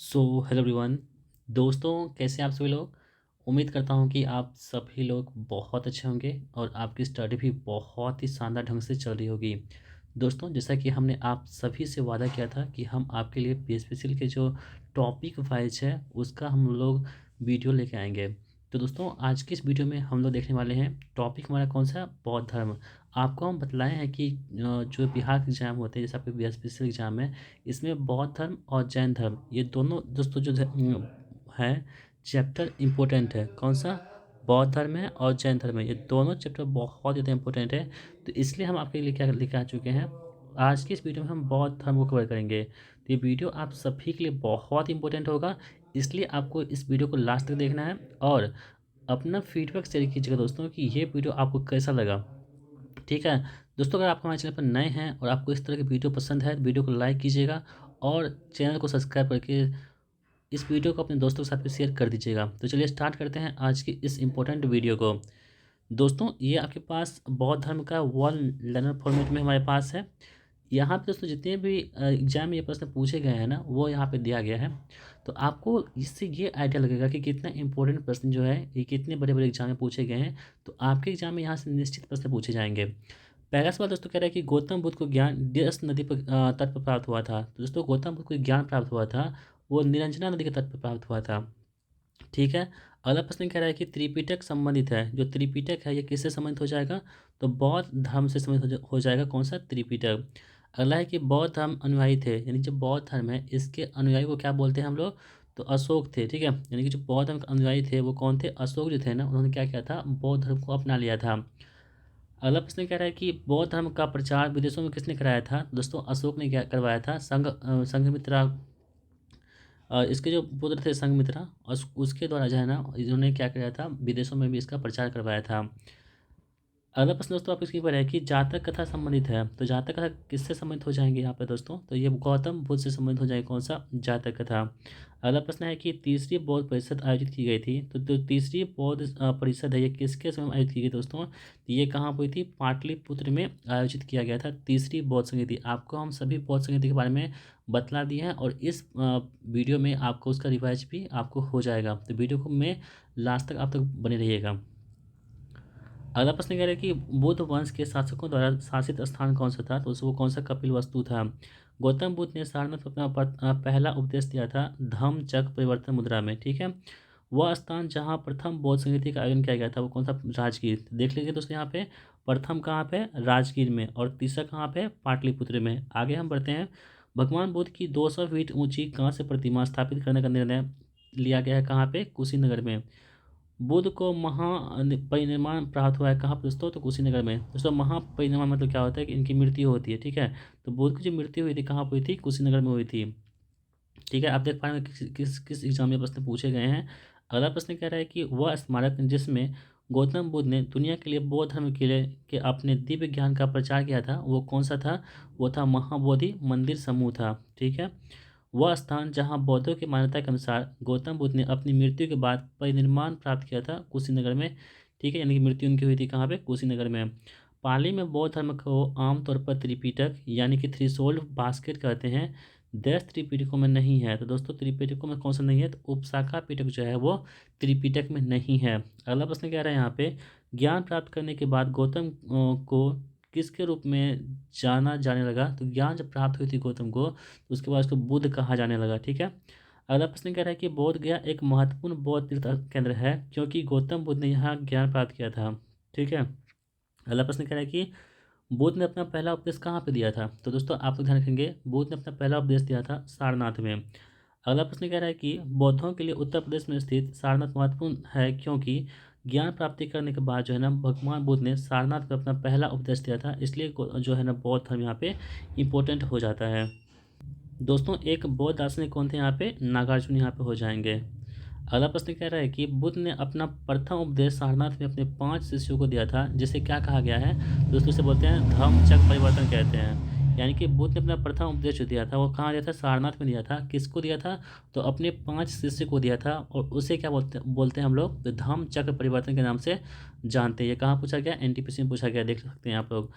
Hello everyone. दोस्तों, कैसे हैं आप सभी लोग। उम्मीद करता हूं कि आप सभी लोग बहुत अच्छे होंगे और आपकी स्टडी भी बहुत ही शानदार ढंग से चल रही होगी। दोस्तों, जैसा कि हमने आप सभी से वादा किया था कि हम आपके लिए पीएसपीसीएल के जो टॉपिक वाइज है उसका हम लोग वीडियो लेके आएंगे। तो दोस्तों, आज की इस वीडियो में हम लोग देखने वाले हैं टॉपिक हमारा कौन सा, बौद्ध धर्म। आपको हम बतलाए हैं कि जो बिहार के एग्जाम होते हैं, जैसे आपके पीएसपीसीएल एग्जाम है, इसमें बौद्ध धर्म और जैन धर्म ये दोनों दोस्तों जो है चैप्टर इम्पोर्टेंट है। कौन सा? बौद्ध धर्म है और जैन धर्म है, ये दोनों चैप्टर बहुत ज़्यादा इंपॉर्टेंट है। तो इसलिए हम आपके लिए क्या लेके आ चुके हैं, आज की इस वीडियो में हम बौद्ध धर्म को कवर करेंगे। तो ये वीडियो आप सभी के लिए बहुत इंपॉर्टेंट होगा, इसलिए आपको इस वीडियो को लास्ट तक देखना है और अपना फीडबैक शेयर कीजिएगा दोस्तों कि ये वीडियो आपको कैसा लगा। ठीक है दोस्तों, अगर आप हमारे चैनल पर नए हैं और आपको इस तरह की वीडियो पसंद है तो वीडियो को लाइक कीजिएगा और चैनल को सब्सक्राइब करके इस वीडियो को अपने दोस्तों के साथ भी शेयर कर दीजिएगा। तो चलिए स्टार्ट करते हैं आज की इस इम्पोर्टेंट वीडियो को। दोस्तों, ये आपके पास बौद्ध धर्म का वन लर्नर फॉर्मेट में हमारे पास है। यहाँ पे दोस्तों जितने भी एग्जाम में ये प्रश्न पूछे गए हैं ना, वो यहाँ पे दिया गया है। तो आपको इससे ये आइडिया लगेगा कि कितना इंपॉर्टेंट प्रश्न जो है ये कितने बड़े बड़े एग्जाम में पूछे गए हैं। तो आपके एग्जाम में यहाँ से निश्चित प्रश्न पूछे जाएंगे। पहला सवाल दोस्तों कह रहा है कि गौतम बुद्ध को ज्ञान जिस नदी पर तट पर प्राप्त हुआ था। तो दोस्तों, गौतम बुद्ध को ज्ञान प्राप्त हुआ था वो निरंजना नदी के तट पर प्राप्त हुआ था। ठीक है। अगला प्रश्न कह रहा है कि त्रिपिटक संबंधित है। जो त्रिपिटक है ये किससे संबंधित हो जाएगा? तो बौद्ध धर्म से संबंधित हो जाएगा। कौन सा? त्रिपिटक। अगला है कि बौद्ध धर्म अनुयायी थे, यानी जो बौद्ध धर्म है इसके अनुयायी को क्या बोलते हैं हम लोग? तो अशोक थे। ठीक है, यानी कि जो बौद्ध धर्म के अनुयायी थे वो कौन थे? अशोक जो थे ना, उन्होंने क्या किया था? बौद्ध धर्म को अपना लिया था। अगला प्रश्न कह रहा है कि बौद्ध धर्म का प्रचार विदेशों में किसने कराया था? दोस्तों, अशोक ने क्या करवाया था? संघमित्रा। इसके जो पुत्र थे संघमित्रा, और उसके द्वारा जो है ना इन्होंने क्या किया था? विदेशों में भी इसका प्रचार करवाया था। अगला प्रश्न दोस्तों आप इसके ऊपर है कि जातक कथा संबंधित है। तो जातक कथा किससे संबंधित हो जाएंगे यहाँ पे दोस्तों? तो ये गौतम बुद्ध से संबंधित हो जाएगी। कौन सा? जातक कथा। अगला प्रश्न है कि तीसरी बौद्ध परिषद आयोजित की गई थी। तो जो तीसरी बौद्ध परिषद है ये किसके समय आयोजित की गई दोस्तों? तो ये कहाँ हुई थी? पाटलिपुत्र में आयोजित किया गया था तीसरी बौद्ध संगीति। आपको हम सभी बौद्ध संगीति के बारे में बतला दिए हैं और इस वीडियो में आपको उसका रिवाइज भी आपको हो जाएगा। तो वीडियो को में लास्ट तक आप तक बने रहिएगा। अगला प्रश्न कह रहा है कि बुद्ध वंश के शासकों द्वारा शासित स्थान कौन सा था? तो वो कौन सा? कपिलवस्तु था। गौतम बुद्ध ने सारनाथ में अपना पहला उपदेश दिया था धम्म चक्र परिवर्तन मुद्रा में। ठीक है, वह स्थान जहाँ प्रथम बौद्ध संगीति का आयोजन किया गया था वो कौन सा? राजगीर। देख लीजिए दोस्तों, यहाँ पे प्रथम कहाँ पे? राजगीर में, और तीसरा कहाँ पे? पाटलिपुत्र में। आगे हम बढ़ते हैं। भगवान बुद्ध की 200 फीट ऊंची कांस्य प्रतिमा स्थापित करने का निर्णय लिया गया है कहाँ पे? कुशीनगर में। बुद्ध को महापरिनिर्वाण प्राप्त हुआ है कहाँ पर दोस्तों? तो कुशीनगर में। दोस्तों, महापरिनिर्वाण मतलब क्या होता है कि इनकी मृत्यु होती है। ठीक है, तो बुद्ध की जो मृत्यु हुई थी कहाँ पर हुई थी? कुशीनगर में हुई थी। ठीक है, आप देख पा रहे हैं किस किस किस एग्जाम में प्रश्न पूछे गए हैं। अगला प्रश्न कह रहा है कि वह स्मारक जिसमें गौतम बुद्ध ने दुनिया के लिए बौद्ध धर्म के लिए के अपने दिव्य ज्ञान का प्रचार किया था वो कौन सा था? वो था महाबोधि मंदिर समूह था। ठीक है, वह स्थान जहाँ बौद्धों की मान्यता के अनुसार गौतम बुद्ध ने अपनी मृत्यु के बाद परिनिर्वाण प्राप्त किया था कुशीनगर में। ठीक है, यानी कि मृत्यु उनकी हुई थी कहाँ पे? कुशीनगर में। पाली में बौद्ध धर्म को आमतौर पर त्रिपिटक यानी कि थ्रीसोल्ड बास्केट कहते हैं। 10 त्रिपिटकों में नहीं है। तो दोस्तों, त्रिपिटकों में कौन सा नहीं है? तो उपशाखा पिटक जो है वो त्रिपिटक में नहीं है। अगला प्रश्न क्या रहा है यहाँ पे? ज्ञान प्राप्त करने के बाद गौतम को किसके रूप में जाना जाने लगा? तो ज्ञान जब प्राप्त हुई थी गौतम को तो उसके बाद उसको बुद्ध कहा जाने लगा। ठीक है, अगला प्रश्न कह रहा है कि बोध गया एक महत्वपूर्ण बौद्ध तीर्थ केंद्र है क्योंकि गौतम बुद्ध ने यहाँ ज्ञान प्राप्त किया था। ठीक है, अगला प्रश्न कह रहा है कि बुद्ध ने अपना पहला उपदेश कहाँ पे दिया था? तो दोस्तों, आप लोग ध्यान रखेंगे, बुद्ध ने अपना पहला उपदेश दिया था सारनाथ में। अगला प्रश्न कह रहा है कि बौद्धों के लिए उत्तर प्रदेश में स्थित सारनाथ महत्वपूर्ण है क्योंकि ज्ञान प्राप्ति करने के बाद जो है ना भगवान बुद्ध ने सारनाथ में अपना पहला उपदेश दिया था, इसलिए जो है ना बौद्ध धर्म यहाँ पे इम्पोर्टेंट हो जाता है। दोस्तों, एक बौद्ध दार्शनिक कौन थे यहाँ पे? नागार्जुन यहाँ पे हो जाएंगे। अगला प्रश्न कह रहा है कि बुद्ध ने अपना प्रथम उपदेश सारनाथ में अपने 5 शिष्यों को दिया था जिसे क्या कहा गया है? दोस्तों, इसे बोलते हैं धम्म चक्र परिवर्तन कहते हैं। यानी कि बुद्ध ने अपना प्रथम उपदेश जो दिया था वो कहाँ दिया था? सारनाथ में दिया था। किसको दिया था? तो अपने 5 शिष्य को दिया था और उसे क्या बोलते हैं हम लोग? तो धम्म चक्र परिवर्तन के नाम से जानते हैं। ये कहाँ पूछा गया? एनटीपीसी में पूछा गया, देख सकते हैं आप लोग।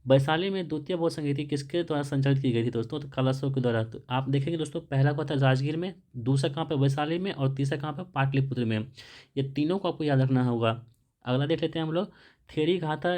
वैशाली में द्वितीय बौद्ध संगीति किसके द्वारा संचालित की गई थी दोस्तों? तो कलशों के द्वारा। तो आप देखेंगे दोस्तों, पहला हुआ था राजगीर में, दूसरा कहाँ पे वैशाली में, और तीसरा कहाँ पे पाटलिपुत्र में। ये तीनों को आपको याद रखना होगा। अगला देख लेते हैं हम लोग। थेरी घाता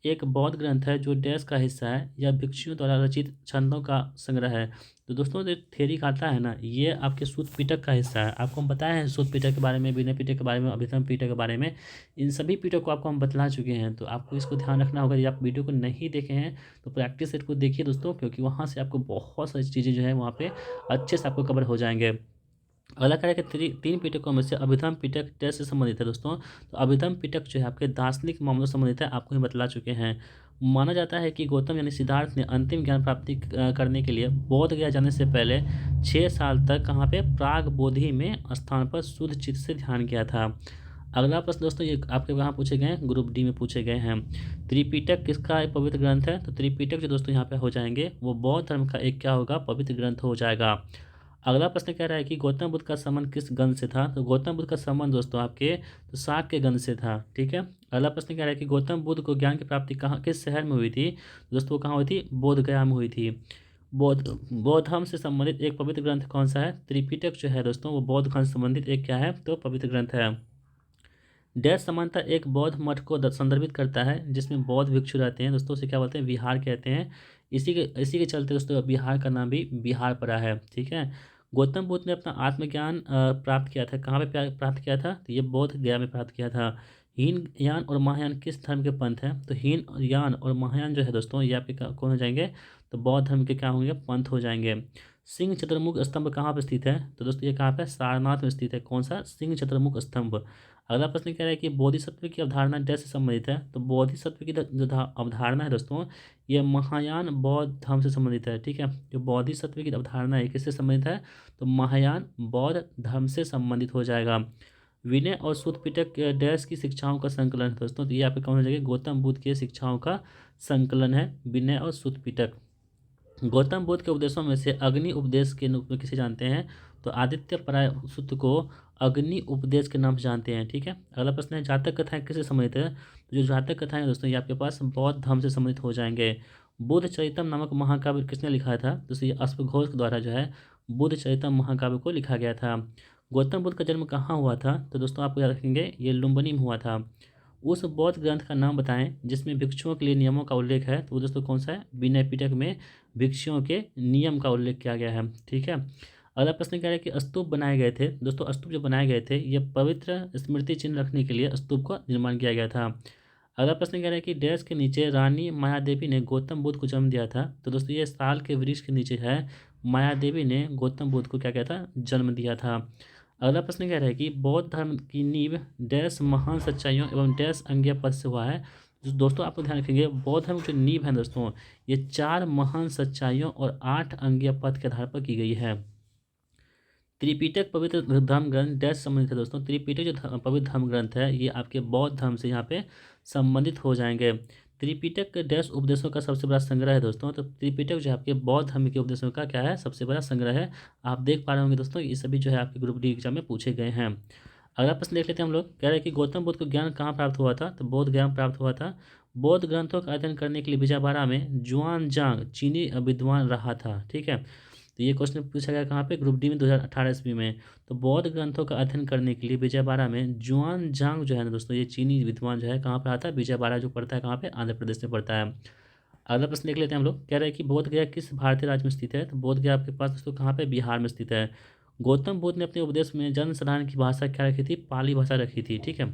एक बौद्ध ग्रंथ है जो डैश का हिस्सा है। यह भिक्षुओं द्वारा रचित छंदों का संग्रह है। तो दोस्तों जो थेरी घाता है ना, ये आपके सूत पिटक का हिस्सा है। आपको हम बताए हैं सूत पिटक के बारे में, विनय पिटक के बारे में, अभिधर्म पिटक के बारे में। इन सभी पिटक को आपको हम बतला चुके हैं। तो आपको इसको ध्यान रखना होगा। यदि आप वीडियो को नहीं देखे हैं तो प्रैक्टिस सेट को देखिए दोस्तों, क्योंकि वहाँ से आपको बहुत सारी चीज़ें जो है वहाँ पे अच्छे से आपको कवर हो जाएंगे। अगला क्या है कि तीन पिटकों में से अभिधर्म पिटक डैश से संबंधित है दोस्तों। तो अभिधर्म पिटक जो है आपके दार्शनिक मामलों से संबंधित है, आपको ही बतला चुके हैं। माना जाता है कि गौतम यानी सिद्धार्थ ने अंतिम ज्ञान प्राप्ति करने के लिए बोध गया जाने से पहले 6 साल तक कहाँ पे प्राग बोधि में स्थान पर शुद्ध चित्त से ध्यान किया था। अगला प्रश्न दोस्तों ये आपके कहाँ पूछे गए हैं, ग्रुप डी में पूछे गए हैं। त्रिपिटक किसका एक पवित्र ग्रंथ है? तो त्रिपिटक जो दोस्तों यहाँ पे हो जाएंगे वो बौद्ध धर्म का एक क्या होगा, पवित्र ग्रंथ हो जाएगा। अगला प्रश्न कह रहा है कि गौतम बुद्ध का संबंध किस गण से था? तो गौतम बुद्ध का संबंध दोस्तों आपके तो शाक के गण से था। ठीक है। अगला प्रश्न कह रहा है कि गौतम बुद्ध को ज्ञान की प्राप्ति कहाँ, किस शहर में हुई थी? दोस्तों वो कहाँ हुई थी? बोध गया में हुई थी। बौद्ध धर्म से संबंधित एक पवित्र ग्रंथ कौन सा है? त्रिपिटक जो है दोस्तों वो बौद्ध धर्म से संबंधित एक क्या है, तो पवित्र ग्रंथ है। डैश समानता एक बौद्ध मठ को संदर्भित करता है जिसमें बौद्ध भिक्षु रहते हैं दोस्तों, उसे क्या बोलते हैं? विहार कहते हैं। इसी के चलते दोस्तों बिहार का नाम भी बिहार पड़ा है। ठीक है। गौतम बुद्ध ने अपना आत्मज्ञान प्राप्त किया था, कहाँ पे प्राप्त किया था? तो ये बौद्ध गया में प्राप्त किया था। हीन यान और महायान किस धर्म के पंथ हैं? तो हीन यान और महायान जो है दोस्तों ये आपके कौन हो जाएंगे? तो बौद्ध धर्म के क्या होंगे? पंथ हो जाएंगे। सिंह चतुर्मुख स्तंभ कहाँ पर स्थित है? तो दोस्तों ये कहाँ पे? सारनाथ में स्थित है। कौन सा? सिंह चतुर्मुख स्तंभ। अगला प्रश्न कह रहा है कि बोधिसत्व की अवधारणा डैश से संबंधित है? तो बोधिसत्व की जो अवधारणा है दोस्तों ये महायान बौद्ध धर्म से संबंधित है। ठीक है। जो बोधिसत्व की अवधारणा है किससे संबंधित है? तो महायान बौद्ध धर्म से संबंधित हो जाएगा। विनय और सूत पिटक डैश की शिक्षाओं का संकलन है दोस्तों। तो ये यहाँ पे कौन हो जाएगा? गौतम बुद्ध की शिक्षाओं का संकलन है विनय और सूत पिटक। गौतम बुद्ध के उपदेशों में से अग्नि उपदेश के रूप में किसे जानते हैं? तो आदित्य पराय सूत्र को अग्नि उपदेश के नाम से जानते हैं। ठीक है। अगला प्रश्न है जातक कथाएं किससे संबंधित है? तो जो जातक कथाएं हैं दोस्तों ये आपके पास बौद्ध धर्म से संबंधित हो जाएंगे। बुद्ध चरितम नामक महाकाव्य किसने लिखा था? तो ये अश्वघोष के द्वारा जो है बुद्ध चरितम महाकाव्य को लिखा गया था। गौतम बुद्ध का जन्म कहाँ हुआ था? तो दोस्तों आपको याद रखेंगे ये लुम्बिनी में हुआ था। उस बौद्ध ग्रंथ का नाम बताएं जिसमें भिक्षुओं के लिए नियमों का उल्लेख है। तो वो दोस्तों कौन सा है? विनय पिटक में भिक्षुओं के नियम का उल्लेख किया गया है। ठीक है। अगला प्रश्न क्या है कि स्तूप बनाए गए थे दोस्तों, स्तूप जो बनाए गए थे ये पवित्र स्मृति चिन्ह रखने के लिए स्तूप का निर्माण किया गया था। अगला प्रश्न कह रहा है कि डैश के नीचे रानी मायादेवी ने गौतम बुद्ध को जन्म दिया था? तो दोस्तों ये साल के वृक्ष के नीचे है मायादेवी ने गौतम बुद्ध को क्या किया था? जन्म दिया था। अगला प्रश्न कह रहा है कि बौद्ध धर्म की नींव डैश महान सच्चाइयों एवं डैश अंग्य पद से हुआ है? तो दोस्तों आपको ध्यान रखेंगे बौद्ध धर्म की जो नींव है दोस्तों ये 4 महान सच्चाइयों और 8 अंग्य पद के आधार पर की गई है। त्रिपिटक पवित्र धर्म ग्रंथ डैश संबंधित है दोस्तों। त्रिपिटक जो पवित्र धर्म ग्रंथ है ये आपके बौद्ध धर्म से यहाँ पे संबंधित हो जाएंगे। त्रिपिटक डैश उपदेशों का सबसे बड़ा संग्रह है दोस्तों। तो त्रिपिटक जो है आपके बौद्ध धर्म के उपदेशों का क्या है? सबसे बड़ा संग्रह है। आप देख पा रहे होंगे दोस्तों ये सभी जो है आपके ग्रुप डी एग्जाम में पूछे गए हैं। अगला प्रश्न देख लेते हैं हम लोग। कह रहे हैं कि गौतम बुद्ध को ज्ञान कहाँ प्राप्त हुआ था? तो बौद्ध ज्ञान प्राप्त हुआ था। बौद्ध ग्रंथों का अध्ययन करने के लिए विजयवाड़ा में जुआन जांग चीनी विद्वान रहा था। ठीक है। तो ये क्वेश्चन पूछा गया कहाँ पे? ग्रुप डी में 2018 ईस्वी में। तो बौद्ध ग्रंथों का अध्ययन करने के लिए विजयवाड़ा में जुआन जांग जो है ना दोस्तों ये चीनी विद्वान जो है कहाँ पर आता है? विजयवाड़ा जो पड़ता है कहाँ पे? आंध्र प्रदेश में पड़ता है। अगला प्रश्न देख लेते हैं हम लोग। कह रहे हैं कि बोध गया किस भारतीय राज्य में स्थित है? तो बोध गया आपके पास दोस्तों कहाँ पे? बिहार में स्थित है। गौतम बुद्ध ने अपने उपदेश में जनसाधारण की भाषा क्या रखी थी? पाली भाषा रखी थी। ठीक है।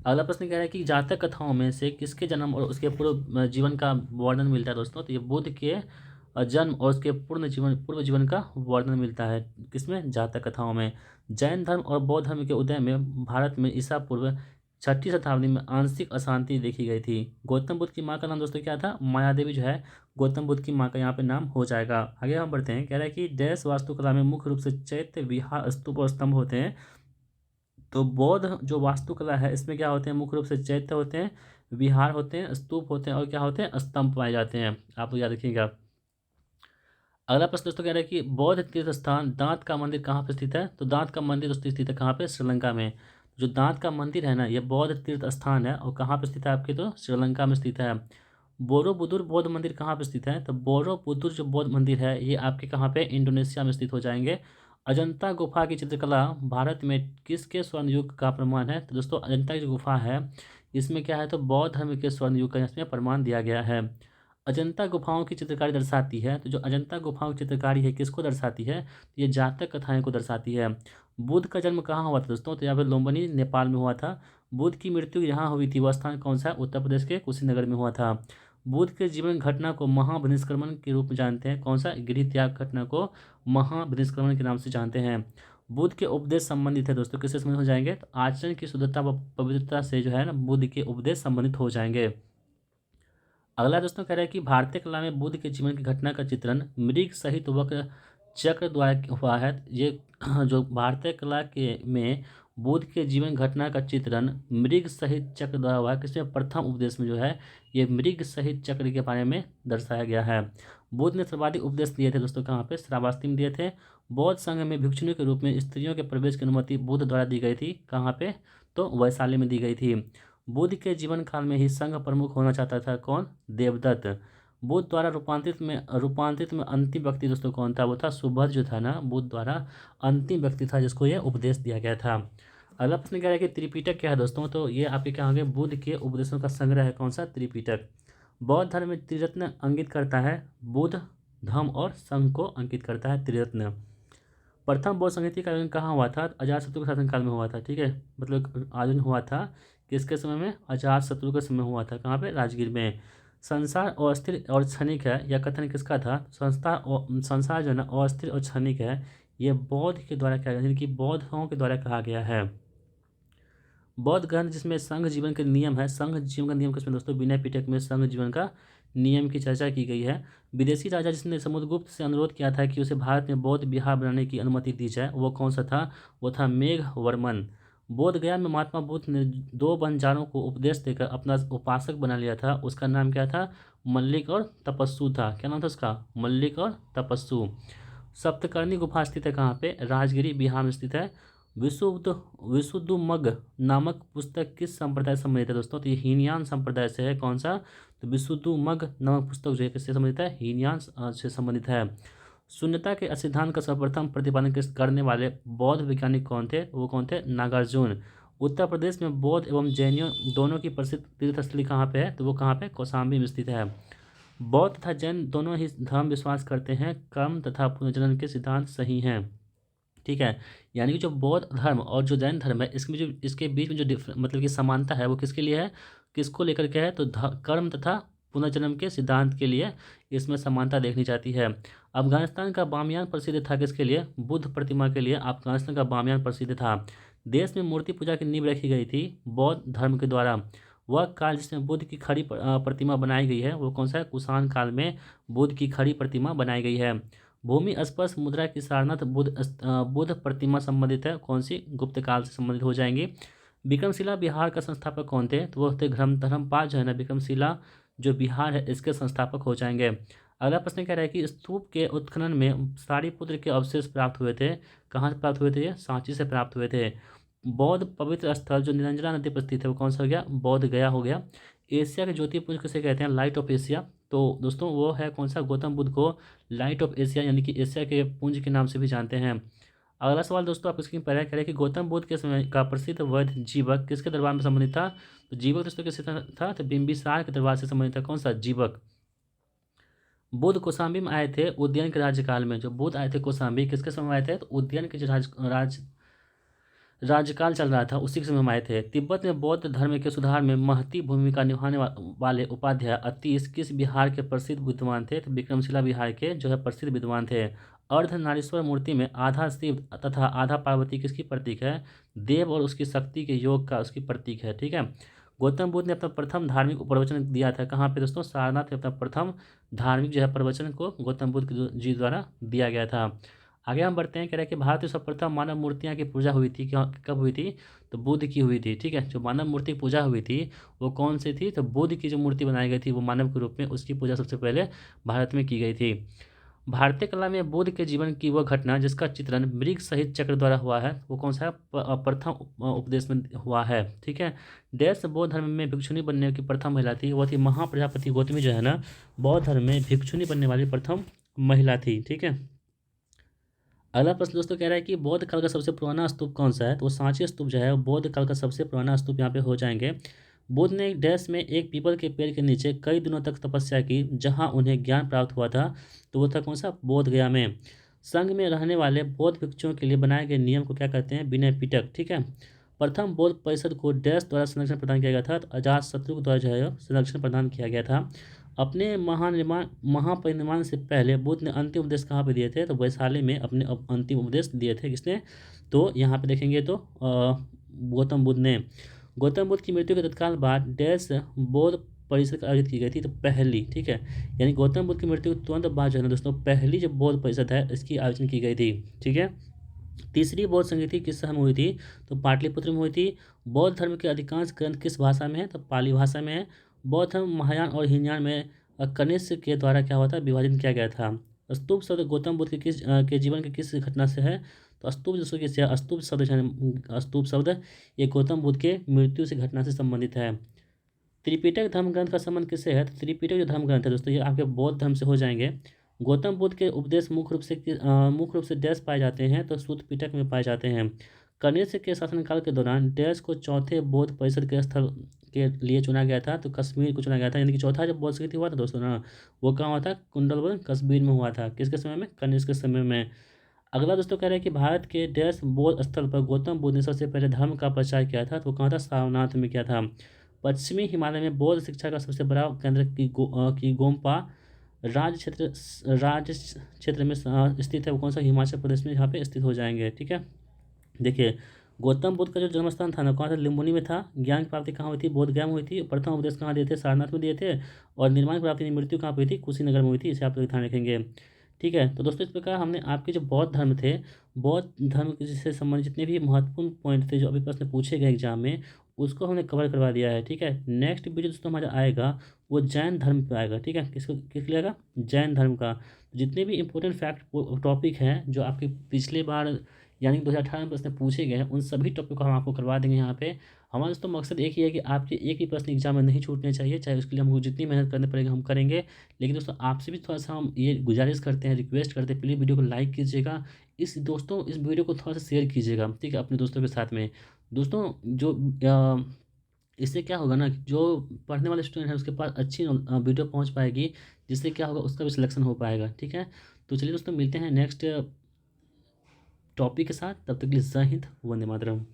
अगला प्रश्न कह रहा है कि जातक कथाओं में से किसके जन्म और उसके पूर्व जीवन का वर्णन मिलता है दोस्तों? तो ये बुद्ध के जन्म और उसके पूर्व जीवन का वर्णन मिलता है किसमें? जातक कथाओं में। जैन धर्म और बौद्ध धर्म के उदय में भारत में ईसा पूर्व 6ठी शताब्दी में आंशिक अशांति देखी गई थी। गौतम बुद्ध की माँ का नाम दोस्तों क्या था? माया देवी जो है गौतम बुद्ध की माँ का यहाँ पे नाम हो जाएगा। आगे हम बढ़ते हैं। कह रहा है कि डैश वास्तुकला में मुख्य रूप से चैत्य विहार स्तूप और स्तंभ होते हैं। तो बौद्ध जो वास्तुकला है इसमें क्या होते हैं? मुख्य रूप से चैत्य होते हैं, विहार होते हैं, स्तूप होते हैं और क्या होते हैं? स्तंभ पाए जाते हैं। आप याद रखिएगा। अगला प्रश्न दोस्तों कह रहा है कि बौद्ध तीर्थ स्थान दांत का मंदिर कहाँ पर स्थित है? तो दांत का मंदिर दोस्तों स्थित है कहाँ पे? श्रीलंका में। जो दांत का मंदिर है ना ये बौद्ध तीर्थ स्थान है और कहाँ पर स्थित है आपके? तो श्रीलंका में स्थित है। बोरोबुदुर बौद्ध मंदिर कहाँ पे स्थित है? तो बोरोबुदुर जो बौद्ध मंदिर है ये आपके कहाँ पे इंडोनेशिया में स्थित हो जाएंगे। अजंता गुफा की चित्रकला भारत में किसके स्वर्ण युग का प्रमाण है? तो दोस्तों अजंता की जो गुफा है इसमें क्या है, तो बौद्ध धर्म के स्वर्ण युग का इसमें प्रमाण दिया गया है। अजंता गुफाओं की चित्रकारी दर्शाती है, तो जो अजंता गुफाओं की चित्रकारी है किसको दर्शाती है? तो ये जातक कथाएं को दर्शाती है। बुद्ध का जन्म कहाँ हुआ था दोस्तों? तो यहाँ पे लुम्बिनी नेपाल में हुआ था। बुद्ध की मृत्यु यहाँ हुई थी, वह स्थान कौन सा है? उत्तर प्रदेश के कुशीनगर में हुआ था। बुद्ध के जीवन घटना को महाभिनिष्क्रमण के रूप में जानते हैं, कौन सा? गृह त्याग घटना को महाभिनिष्क्रमण के नाम से जानते हैं। बुद्ध के उपदेश संबंधित है दोस्तों, किससे संबंधित हो जाएंगे? तो आचरण की शुद्धता व पवित्रता से जो है ना बुद्ध के उपदेश संबंधित हो जाएंगे। अगला दोस्तों कह रहा है कि भारतीय कला में बुद्ध के जीवन की घटना का चित्रण मृग सहित वक्र चक्र द्वारा हुआ है। ये जो भारतीय कला के में बुद्ध के जीवन घटना का चित्रण मृग सहित चक्र द्वारा हुआ है, किसमें? प्रथम उपदेश में जो है ये मृग सहित चक्र के बारे में दर्शाया गया है। बुद्ध ने सर्वाधिक उपदेश दिए थे दोस्तों, कहाँ पे? श्रावस्ती में दिए थे। बौद्ध संघ में भिक्षुणी के रूप में स्त्रियों के प्रवेश की अनुमति बुद्ध द्वारा दी गई थी, कहाँ पे? तो वैशाली में दी गई थी। बुद्ध के जीवन काल में ही संघ प्रमुख होना चाहता था, कौन? देवदत्त। बुद्ध द्वारा रूपांतरित में अंतिम व्यक्ति दोस्तों कौन था? वो था सुभद्र जो था ना, बुद्ध द्वारा अंतिम व्यक्ति था जिसको यह उपदेश दिया गया था। अगला प्रश्न कह रहा है कि त्रिपिटक क्या है दोस्तों? तो ये आपके क्या होंगे? बुद्ध के उपदेशों का संग्रह है, कौन सा? त्रिपिटक। बौद्ध धर्म में त्रिरत्न अंकित करता है, बुद्ध धम्म और संघ को अंकित करता है त्रिरत्न। प्रथम बौद्ध संहिता का आयोजन कहाँ हुआ था? अजातशत्रु के शासनकाल में हुआ था, ठीक है। मतलब आयोजन हुआ था किसके समय में? अजातशत्रु के समय हुआ था, कहाँ पे? राजगीर में। संसार अस्थिर और क्षणिक है, यह कथन किसका था? संसार जो है ना अस्थिर और क्षणिक है, ये बौद्ध के द्वारा किया गया, यानी कि बौद्धों के द्वारा कहा गया है। बौद्ध ग्रंथ जिसमें संघ जीवन के नियम है, संघ जीवन का नियम किसमें दोस्तों? विनय पिटक में संघ जीवन का नियम की चर्चा की गई है। विदेशी राजा जिसने समुद्रगुप्त से अनुरोध किया था कि उसे भारत में बौद्ध विहार बनाने की अनुमति दी जाए, वो कौन सा था? वो था मेघवर्मन। बोध गया में महात्मा बुद्ध ने दो बंजारों को उपदेश देकर अपना उपासक बना लिया था, उसका नाम क्या था? मल्लिक और तपस्सु था। क्या नाम था उसका? मल्लिक और तपस्सु। सप्तकर्णी गुफा स्थित है कहाँ पे? राजगिरी बिहार में स्थित है। विशुद्धमग नामक पुस्तक किस संप्रदाय से संबंधित है दोस्तों? तो ये हीनयान संप्रदाय से है, कौन सा? तो विशुद्धमग नामक पुस्तक जो है किससे संबंधित है? हीनयान से संबंधित है। शून्यता के सिद्धांत का सर्वप्रथम प्रतिपादन करने वाले बौद्ध वैज्ञानिक कौन थे? वो कौन थे? नागार्जुन। उत्तर प्रदेश में बौद्ध एवं जैनियों दोनों की प्रसिद्ध तीर्थस्थली कहाँ पे है? तो वो कहाँ पे? कौशाम्बी में स्थित है। बौद्ध तथा जैन दोनों ही धर्म विश्वास करते हैं कर्म तथा पुनर्जन्म के सिद्धांत सही हैं, ठीक है। यानी कि जो बौद्ध धर्म और जो जैन धर्म है इसमें जो इसके बीच में जो मतलब कि समानता है वो किसके लिए है? किसको लेकर के है? तो कर्म तथा पुनर्जन्म के सिद्धांत के लिए इसमें समानता देखनी जाती है। अफगानिस्तान का बामियान प्रसिद्ध था किसके लिए? बुद्ध प्रतिमा के लिए अफगानिस्तान का बामियान प्रसिद्ध था। देश में मूर्ति पूजा की नींव रखी गई थी बौद्ध धर्म के द्वारा। वह काल जिसमें बुद्ध की खड़ी प्रतिमा बनाई गई है वो कौन सा है? कुषाण काल में बुद्ध की खड़ी प्रतिमा बनाई गई है। भूमि स्पर्श मुद्रा की सारनाथ बुद्ध प्रतिमा संबंधित है, कौन सी? गुप्त काल से संबंधित हो जाएंगी। विक्रमशिला बिहार का संस्थापक कौन थे? तो वो थे धर्मपाल जो है ना, विक्रमशिला जो बिहार है इसके संस्थापक हो जाएंगे। अगला प्रश्न कह रहा है कि स्तूप के उत्खनन में सारिपुत्र के अवशेष प्राप्त हुए थे, कहाँ से प्राप्त हुए थे? ये सांची से प्राप्त हुए थे। बौद्ध पवित्र स्थल जो निरंजना नदी पर स्थित है वो कौन सा हो गया? बोध गया हो गया। एशिया के ज्योतिपुंज किसे कहते हैं? Light of Asia. तो दोस्तों वो है कौन सा? गौतम बुद्ध को लाइट ऑफ एशिया यानी कि एशिया के पुंज के नाम से भी जानते हैं। अगला सवाल दोस्तों आप स्क्रीन पर है, कह रहे हैं कि गौतम बुद्ध के समय का प्रसिद्ध वैद्य जीवक किसके दरबार में संबंधित था? तो जीवक दोस्तों किससे था? तो बिंबिसार के दरबार से संबंधित था, कौन सा? जीवक। बुद्ध कौशाम्बी में आए थे उद्यान के राज्यकाल में। जो बुद्ध आए थे कौशाम्बी किसके समय आए थे? तो उद्यान के जो राज्यकाल चल रहा था उसी के समय में आए थे। तिब्बत में बौद्ध धर्म के सुधार में महती भूमिका निभाने वाले उपाध्याय अतीश किस बिहार के प्रसिद्ध विद्वान थे? तो विक्रमशिला बिहार के जो है प्रसिद्ध विद्वान थे। अर्धनारीश्वर मूर्ति में आधा शिव तथा आधा पार्वती किसकी प्रतीक है? देव और उसकी शक्ति के योग का उसकी प्रतीक है, ठीक है। गौतम बुद्ध ने अपना प्रथम धार्मिक प्रवचन दिया था कहाँ पे दोस्तों? सारनाथ में अपना प्रथम धार्मिक जो है प्रवचन को गौतम बुद्ध जी द्वारा दिया गया था। आगे हम बढ़ते हैं, कह रहे हैं कि भारत में सर्वप्रथम मानव मूर्तियां की पूजा हुई थी, कब हुई थी? तो बुद्ध की हुई थी, ठीक है। जो मानव मूर्ति की पूजा हुई थी वो कौन सी थी? तो बुद्ध की जो मूर्ति बनाई गई थी वो मानव के रूप में, उसकी पूजा सबसे पहले भारत में की गई थी। भारतीय कला में बुद्ध के जीवन की वह घटना जिसका चित्रण मृग सहित चक्र द्वारा हुआ है वो कौन सा है? प्रथम उपदेश में हुआ है। ठीक है। देश बौद्ध धर्म में भिक्षुणी बनने की प्रथम महिला थी, वो थी महाप्रजापति गौतमी जो है ना, बौद्ध धर्म में भिक्षुणी बनने वाली प्रथम महिला थी। ठीक है। अगला प्रश्न दोस्तों कह रहा है कि बौद्ध काल का सबसे पुराना स्तूप कौन सा है? तो वो सांची स्तूप जो है वो बौद्ध काल का सबसे पुराना स्तूप यहाँ पे हो जाएंगे। बुद्ध ने डैश में एक पीपल के पेड़ के नीचे कई दिनों तक तपस्या की जहाँ उन्हें ज्ञान प्राप्त हुआ था। तो वो था कौन सा? बोध गया में। संघ में रहने वाले बौद्ध भिक्षुओं के लिए बनाए गए नियम को क्या कहते हैं? विनय पिटक। ठीक है। प्रथम बौद्ध परिषद को डैश द्वारा संरक्षण प्रदान किया गया था, तो अजात शत्रु द्वारा जो है संरक्षण प्रदान किया गया था। अपने महापरिनिर्वाण से पहले बुद्ध ने अंतिम उपदेश कहाँ पे दिए थे? तो वैशाली में अपने अंतिम उपदेश दिए थे। किसने? तो यहाँ पे देखेंगे तो गौतम बुद्ध ने। गौतम बुद्ध की मृत्यु के तत्काल बाद डैश बौद्ध परिषद आयोजित की गई थी, तो पहली। ठीक है। यानी गौतम बुद्ध की मृत्यु के तुरंत बाद जो है ना दोस्तों, पहली जो बौद्ध परिषद है इसकी आयोजन की गई थी। ठीक है। तीसरी बौद्ध संगीति किस शहर में हुई थी? तो पाटलिपुत्र में हुई थी। बौद्ध धर्म के अधिकांश ग्रंथ किस भाषा में है? तो पाली भाषा में है। बौद्ध धर्म महायान और हीनयान में कनिष्क के द्वारा क्या हुआ था? विभाजन किया गया था। स्तूप शब्द गौतम बुद्ध के जीवन के किस घटना से है? तो स्तूप जैसे कि स्तूप शब्द स्तूप शब्द ये गौतम बुद्ध के मृत्यु से घटना से संबंधित है। त्रिपिटक धर्म ग्रंथ का संबंध किससे है? तो त्रिपिटक जो धर्म ग्रंथ है दोस्तों ये आपके बौद्ध धर्म से हो जाएंगे। गौतम बुद्ध के उपदेश मुख्य रूप से डैश पाए जाते हैं? तो सूत पिटक में पाए जाते हैं। कनिष्क के शासनकाल के दौरान डैश को चौथे बौद्ध परिषद के स्थल के लिए चुना गया था? तो कश्मीर को चुना गया था। यानी कि चौथा जब बौद्ध संगीत हुआ था दोस्तों ना, वो कहाँ हुआ था? कुंडलवन कश्मीर में हुआ था। किसके समय में? कनिष्क के समय में। अगला दोस्तों कह रहे हैं कि भारत के डैश बौद्ध स्थल पर गौतम बुद्ध ने सबसे पहले धर्म का प्रचार किया था? तो कहाँ था? सारनाथ में किया था। पश्चिमी हिमालय में बौद्ध शिक्षा का सबसे बड़ा केंद्र की गोम्पा राज्य क्षेत्र में स्थित है, वो कौन सा? हिमाचल प्रदेश में यहाँ पे स्थित हो जाएंगे। ठीक है। देखिए गौतम बुद्ध का जो जन्म स्थान था ना कहाँ था? लुम्बिनी में था। ज्ञान की प्राप्ति कहाँ हुई थी? बोध गया में हुई थी। प्रथम उपदेश कहाँ दिए थे? सारनाथ में दिए थे। और निर्माण की प्राप्ति मृत्यु कहाँ पे हुई थी? कुशीनगर में हुई थी। इसे आप लोग ध्यान रखेंगे। ठीक है। तो दोस्तों इस प्रकार हमने आपके जो बौद्ध धर्म थे, बौद्ध धर्म से संबंधित जितने भी महत्वपूर्ण पॉइंट थे जो अभी प्रश्न पूछे गए एग्जाम में, उसको हमने कवर करवा दिया है। ठीक है। नेक्स्ट वीडियो दोस्तों हमारा आएगा वो जैन धर्म पे आएगा। ठीक है। किस लिए आएगा? जैन धर्म का। जितने भी इंपॉर्टेंट फैक्ट टॉपिक हैं जो आपके पिछले बार यानी 2018 में प्रश्न पूछे गए हैं, उन सभी टॉपिक को हम आपको करवा देंगे यहाँ पे। हमारा दोस्तों मकसद एक ही है कि आपके एक ही प्रश्न एग्जाम में नहीं छूटने चाहिए, चाहे उसके लिए हमको जितनी मेहनत करनी पड़ेगी हम करेंगे। लेकिन दोस्तों आपसे भी थोड़ा सा हम ये गुजारिश करते हैं, रिक्वेस्ट करते हैं, प्लीज़ वीडियो को लाइक कीजिएगा। इस वीडियो को थोड़ा सा शेयर कीजिएगा। ठीक है। अपने दोस्तों के साथ में। दोस्तों जो इससे क्या होगा ना कि जो पढ़ने वाले स्टूडेंट हैं उसके पास अच्छी वीडियो पहुंच पाएगी, जिससे क्या होगा उसका भी सिलेक्शन हो पाएगा। ठीक है। तो चलिए दोस्तों मिलते हैं नेक्स्ट टॉपिक के साथ। तब तक के लिए जय हिंद, वंदे मातरम।